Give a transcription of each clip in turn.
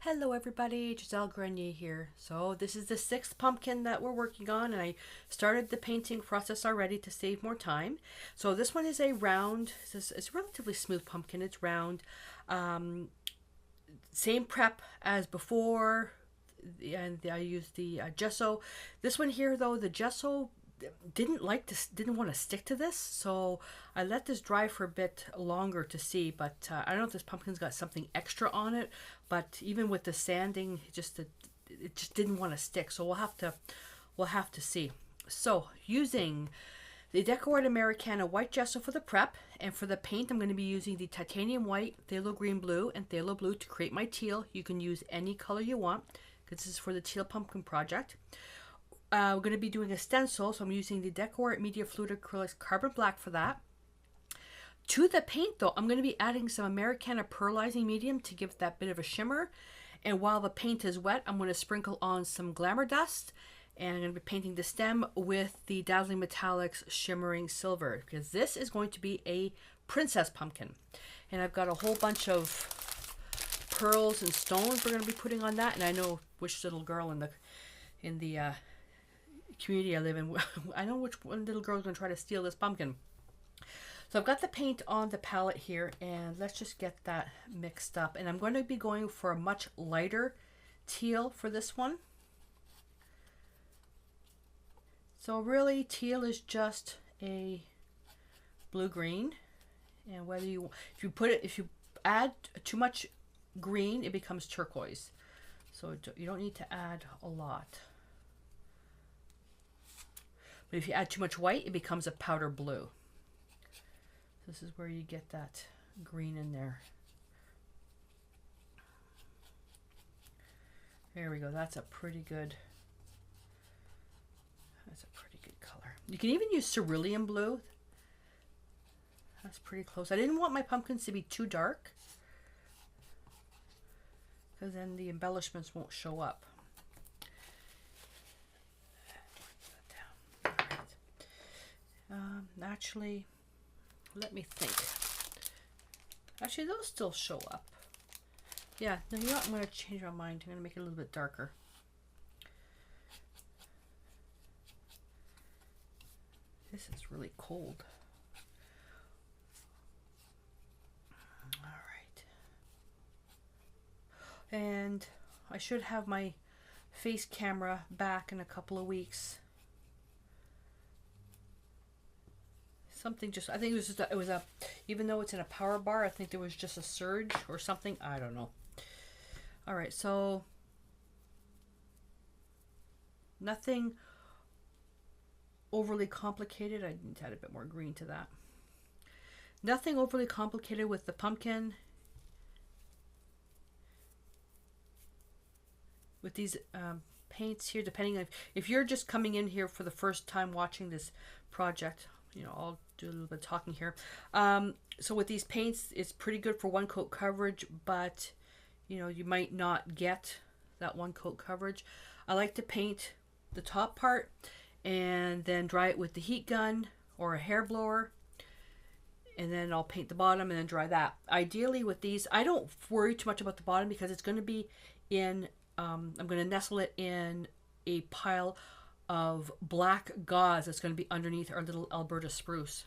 Hello everybody, Gisele Grenier here. So this is the sixth pumpkin that we're working on, and I started the painting process already to save more time. So this one is a round, it's a relatively smooth pumpkin, it's round. Same prep as before, and I used the gesso. This one here though, the gesso didn't want to stick to this, so I let this dry for a bit longer to see. But I don't know if this pumpkin's got something extra on it, but even with the sanding, it just didn't want to stick. So we'll have to see. So using the Deco Americana white gesso for the prep, and for the paint I'm going to be using the titanium white, phthalo green blue, and phthalo blue to create my teal. You can use any color you want because this is for the Teal Pumpkin Project. We're going to be doing a stencil, so I'm using the Deco Media Fluid Acrylics Carbon Black for that. To the paint though, I'm going to be adding some Americana Pearlizing Medium to give that bit of a shimmer. And while the paint is wet, I'm going to sprinkle on some Glamour Dust. And I'm going to be painting the stem with the Dazzling Metallics Shimmering Silver, because this is going to be a princess pumpkin. And I've got a whole bunch of pearls and stones we're going to be putting on that. And I know which little girl in the community I live in, I know which one little girl is going to try to steal this pumpkin. So I've got the paint on the palette here, and let's just get that mixed up. And I'm going to be going for a much lighter teal for this one. So really, teal is just a blue-green, and if you add too much green, it becomes turquoise. So you don't need to add a lot. But if you add too much white, it becomes a powder blue. This is where you get that green in there. There we go. That's a pretty good color. You can even use cerulean blue. That's pretty close. I didn't want my pumpkins to be too dark, because then the embellishments won't show up. Actually, let me think. Actually, those still show up. Yeah, no, you know what? I'm going to change my mind. I'm going to make it a little bit darker. This is really cold. All right. And I should have my face camera back in a couple of weeks. Something just, I think it was a, even though it's in a power bar, I think there was just a surge or something. I don't know. All right, so nothing overly complicated. I need to add a bit more green to that. Nothing overly complicated with the pumpkin. With these paints here, depending on if you're just coming in here for the first time watching this project, you know, I'll do a little bit of talking here. So with these paints, it's pretty good for one coat coverage, but you know, you might not get that one coat coverage. I like to paint the top part and then dry it with the heat gun or a hair blower, and then I'll paint the bottom and then dry that. Ideally with these, I don't worry too much about the bottom because it's going to be in, I'm going to nestle it in a pile of black gauze that's going to be underneath our little Alberta spruce.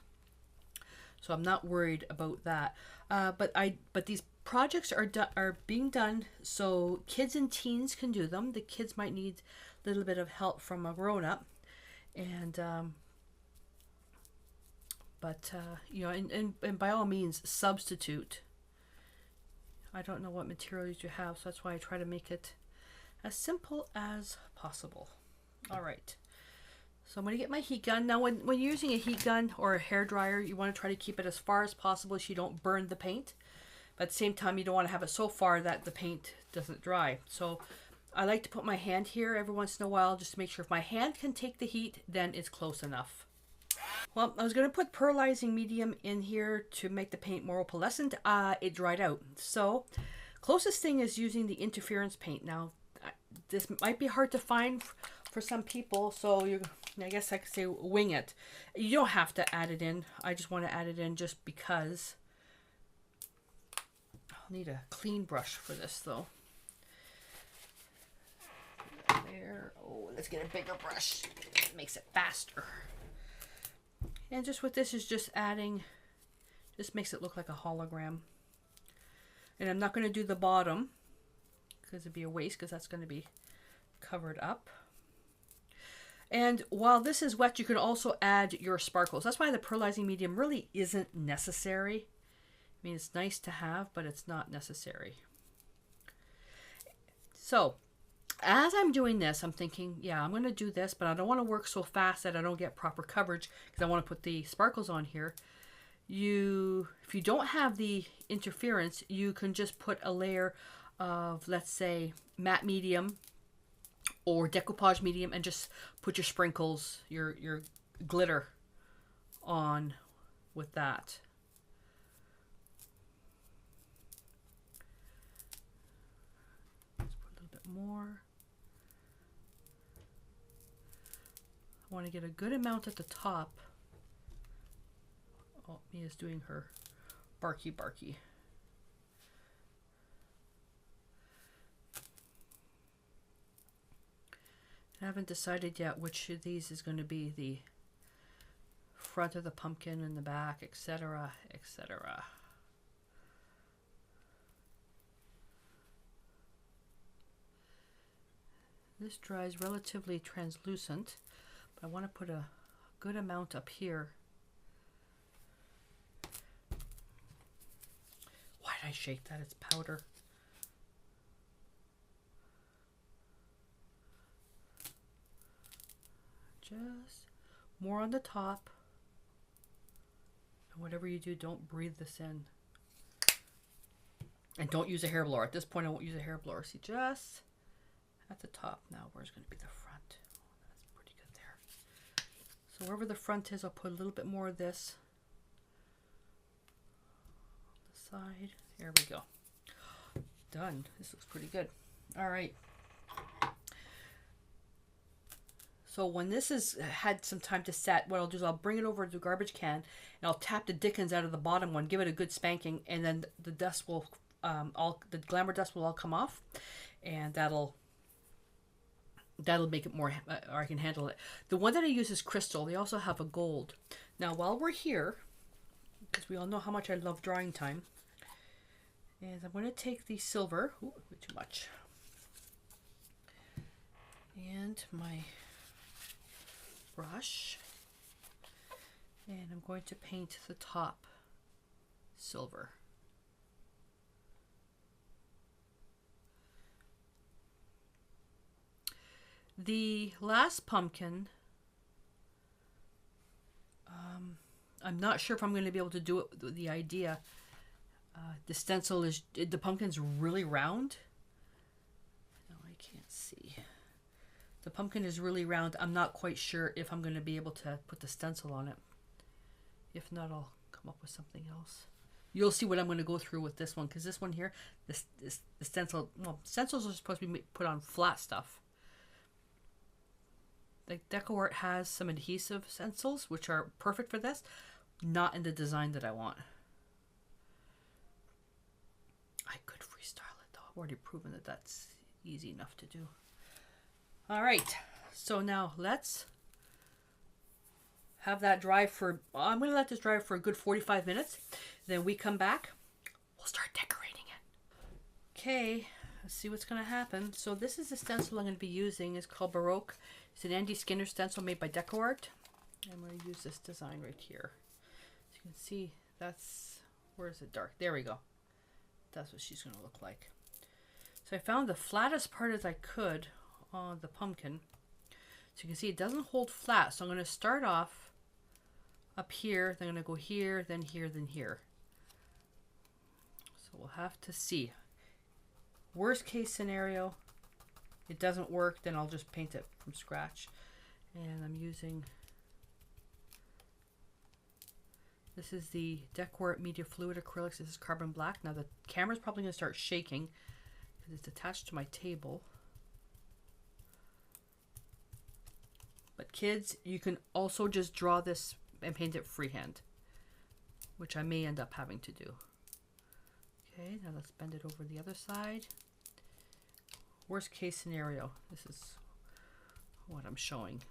So I'm not worried about that. But these projects are being done so kids and teens can do them. The kids might need a little bit of help from a grown-up. And you know, and by all means substitute. I don't know what materials you have, so that's why I try to make it as simple as possible. All right, so I'm going to get my heat gun. Now when you're using a heat gun or a hair dryer, you want to try to keep it as far as possible so you don't burn the paint. But at the same time, you don't want to have it so far that the paint doesn't dry. So I like to put my hand here every once in a while just to make sure if my hand can take the heat, then it's close enough. Well, I was going to put pearlizing medium in here to make the paint more opalescent. It dried out. So closest thing is using the interference paint. Now, this might be hard to find for some people, so I guess I could say wing it. You don't have to add it in. I just want to add it in just because. I'll need a clean brush for this though. there. Oh, let's get a bigger brush. It makes it faster. And just with this is just adding, just makes it look like a hologram. And I'm not going to do the bottom because it'd be a waste because that's going to be covered up. And while this is wet, you can also add your sparkles. That's why the pearlizing medium really isn't necessary. I mean, it's nice to have, but it's not necessary. So as I'm doing this, I'm thinking, yeah, I'm going to do this, but I don't want to work so fast that I don't get proper coverage because I want to put the sparkles on here. If you don't have the interference, you can just put a layer of, let's say, matte medium or decoupage medium and just put your sprinkles, your glitter on with that. Let's put a little bit more. I want to get a good amount at the top. Oh, Mia's doing her barky barky. I haven't decided yet which of these is going to be the front of the pumpkin and the back, etc., etc. This dries relatively translucent, but I want to put a good amount up here. Why did I shake that? It's powder. Just more on the top. And whatever you do, don't breathe this in. And don't use a hair blower. At this point, I won't use a hair blower. See, just at the top. Now, where's going to be the front? Oh, that's pretty good there. So wherever the front is, I'll put a little bit more of this on the side. There we go. Done. This looks pretty good. All right. So when this has had some time to set, what I'll do is I'll bring it over to the garbage can and I'll tap the dickens out of the bottom one, give it a good spanking, and then the dust will, the glamour dust will all come off, and that'll make it more, or I can handle it. The one that I use is crystal. They also have a gold. Now while we're here, because we all know how much I love drawing time, and I'm going to take the silver, ooh, too much, and my brush, and I'm going to paint the top silver. The last pumpkin, I'm not sure if I'm going to be able to do it with the idea. The stencil is, the pumpkin's really round. No, I can't see. The pumpkin is really round. I'm not quite sure if I'm going to be able to put the stencil on it. If not, I'll come up with something else. You'll see what I'm going to go through with this one, because this one here, the stencil, well, stencils are supposed to be put on flat stuff. Like DecoArt has some adhesive stencils, which are perfect for this, not in the design that I want. I could freestyle it though. I've already proven that that's easy enough to do. All right, so now let's have that dry for, I'm going to let this dry for a good 45 minutes. Then we come back, we'll start decorating it. Okay, let's see what's going to happen. So this is the stencil I'm going to be using. It's called Baroque. It's an Andy Skinner stencil made by DecoArt. I'm going to use this design right here. So you can see that's, where is it dark? There we go. That's what she's going to look like. So I found the flattest part as I could on the pumpkin. So you can see it doesn't hold flat. So I'm going to start off up here. Then I'm going to go here, then here, then here. So we'll have to see. Worst case scenario, it doesn't work, then I'll just paint it from scratch. And I'm using, this is the DecoArt Media Fluid Acrylics. This is carbon black. Now the camera's probably going to start shaking because it's attached to my table. But kids, you can also just draw this and paint it freehand, which I may end up having to do. Okay, now let's bend it over the other side. Worst case scenario, this is what I'm showing.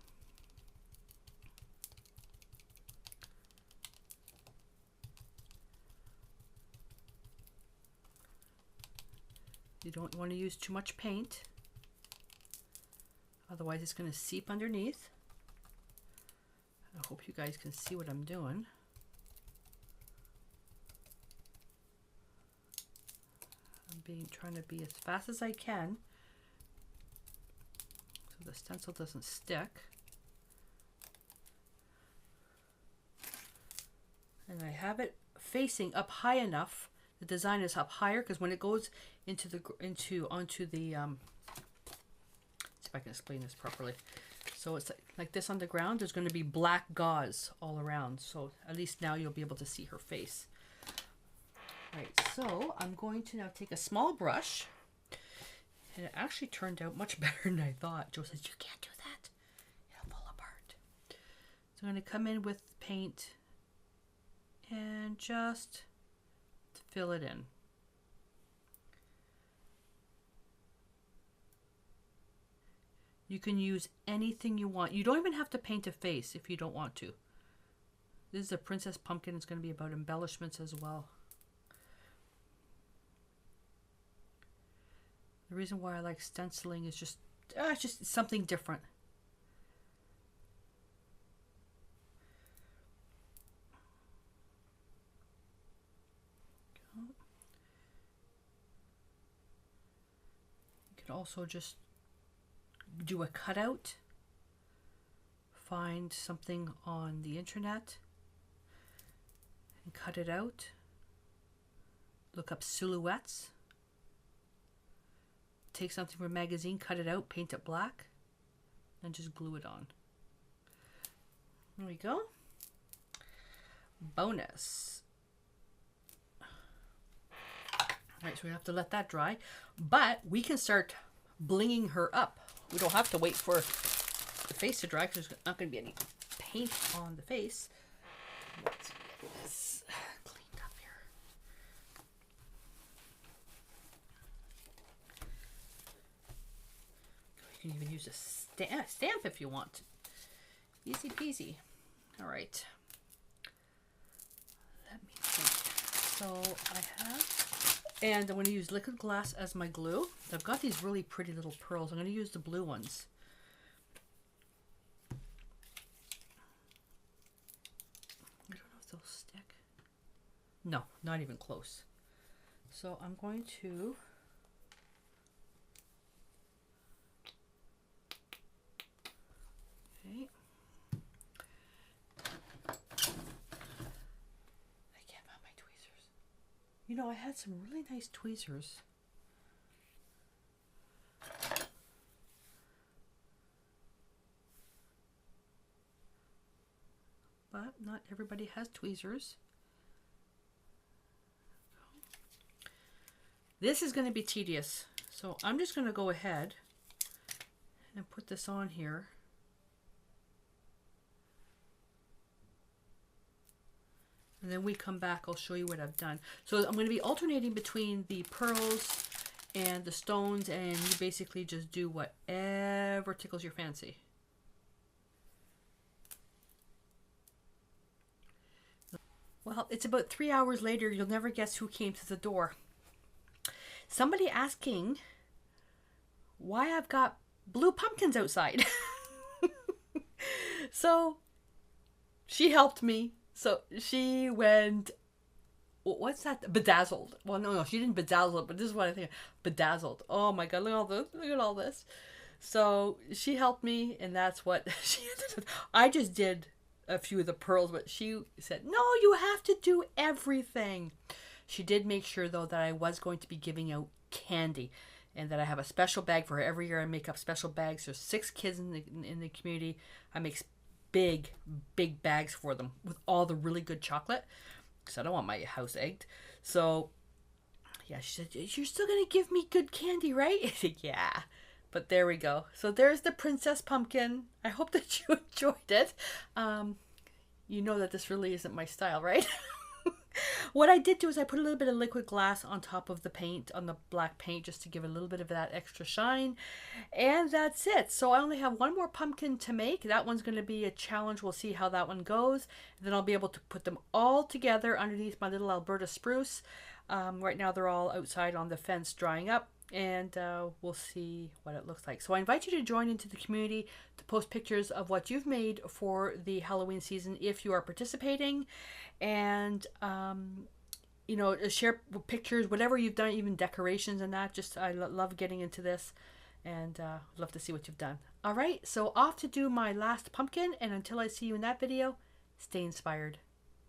You don't want to use too much paint, otherwise it's going to seep underneath. I hope you guys can see what I'm doing. I'm trying to be as fast as I can so the stencil doesn't stick. And I have it facing up high enough. The design is up higher because when it goes onto the see if I can explain this properly. So it's like this on the ground. There's going to be black gauze all around. So at least now you'll be able to see her face. Right, so I'm going to now take a small brush. And it actually turned out much better than I thought. Joe says, you can't do that. It'll fall apart. So I'm going to come in with paint and just fill it in. You can use anything you want. You don't even have to paint a face if you don't want to. This is a Princess Pumpkin. It's going to be about embellishments as well. The reason why I like stenciling is just something different. You could also just do a cutout. Find something on the internet and cut it out. Look up silhouettes. Take something from a magazine, cut it out, paint it black, and just glue it on. There we go. Bonus. Alright, so we have to let that dry, but we can start blinging her up. We don't have to wait for the face to dry because there's not going to be any paint on the face. Let's get this cleaned up here. You can even use a stamp if you want. Easy peasy. All right. Let me see. So I have, and I'm going to use liquid glass as my glue. I've got these really pretty little pearls. I'm going to use the blue ones. I don't know if they'll stick. No, not even close. So I'm going to okay. I can't find my tweezers. You know, I had some really nice tweezers. But not everybody has tweezers. This is going to be tedious. So I'm just going to go ahead and put this on here. And then we come back, I'll show you what I've done. So I'm going to be alternating between the pearls and the stones, and you basically just do whatever tickles your fancy. Well, it's about 3 hours later. You'll never guess who came to the door. Somebody asking why I've got blue pumpkins outside. So she helped me. So she went, what's that? Bedazzled. Well, no, she didn't bedazzle it, but this is what I think. Bedazzled. Oh my God, look at all this. Look at all this. So she helped me, and that's what she did. I just did a few of the pearls, but she said, no, you have to do everything. She did make sure, though, that I was going to be giving out candy, and that I have a special bag for her. Every year I make up special bags. There's 6 kids in the community. I make big bags for them with all the really good chocolate, because I don't want my house egged. So yeah, she said, you're still gonna give me good candy, right? I said, yeah. But there we go. So there's the Princess Pumpkin. I hope that you enjoyed it. You know that this really isn't my style, right? What I did do is I put a little bit of liquid glass on top of the paint, on the black paint, just to give a little bit of that extra shine. And that's it. So I only have one more pumpkin to make. That one's going to be a challenge. We'll see how that one goes. And then I'll be able to put them all together underneath my little Alberta spruce. Right now they're all outside on the fence drying up. And we'll see what it looks like. So I invite you to join into the community to post pictures of what you've made for the Halloween season if you are participating. And you know, share pictures, whatever you've done, even decorations and that. Just I love getting into this, and love to see what you've done. All right, so off to do my last pumpkin, and until I see you in that video, stay inspired.